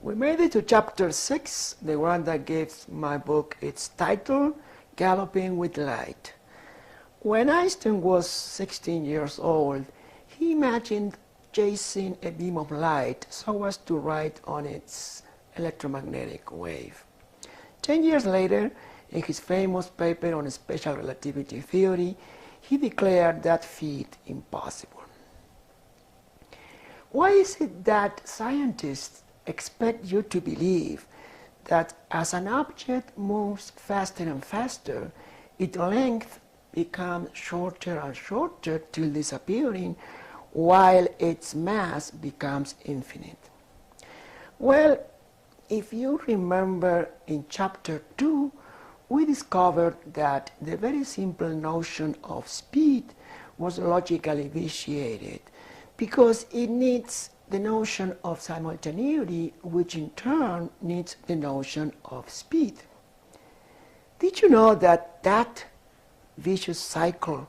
We made it to chapter 6, the one that gives my book its title, Galloping with Light. When Einstein was 16 years old, he imagined chasing a beam of light so as to ride on its electromagnetic wave. 10 years later, in his famous paper on special relativity theory, he declared that feat impossible. Why is it that scientists expect you to believe that as an object moves faster and faster, its length becomes shorter and shorter till disappearing, while its mass becomes infinite? Well, if you remember in chapter 2, we discovered that the very simple notion of speed was logically vitiated because it needs the notion of simultaneity, which in turn needs the notion of speed. Did you know that that vicious cycle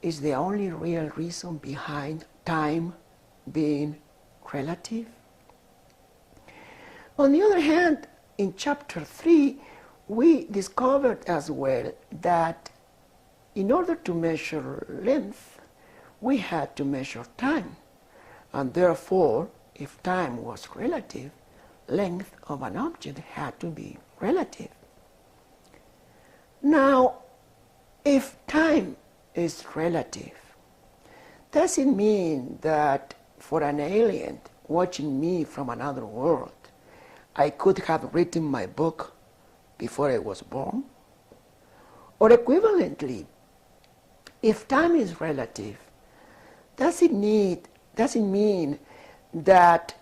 is the only real reason behind time being relative? On the other hand, in chapter 3, we discovered as well that in order to measure length, we had to measure time. And therefore, if time was relative, length of an object had to be relative. Now, if time is relative, does it mean that for an alien watching me from another world, I could have written my book before I was born? Or equivalently, if time is relative, does it mean that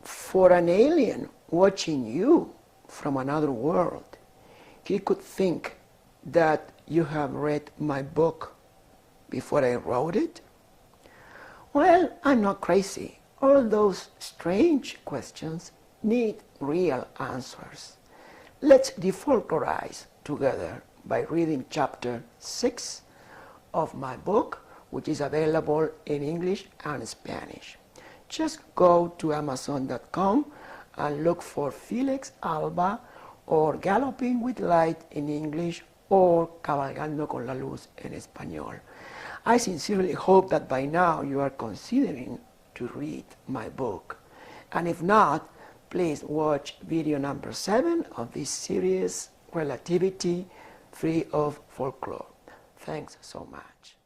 for an alien watching you from another world, he could think that you have read my book before I wrote it? Well, I'm not crazy. All those strange questions need real answers. Let's defolklorize together by reading chapter 6 of my book, which is available in English and Spanish. Just go to Amazon.com and look for Felix Alba or Galloping with Light in English or Cabalgando con la Luz en Español. I sincerely hope that by now you are considering to read my book. And if not, please watch video number 7 of this series, Relativity, free of folklore. Thanks so much.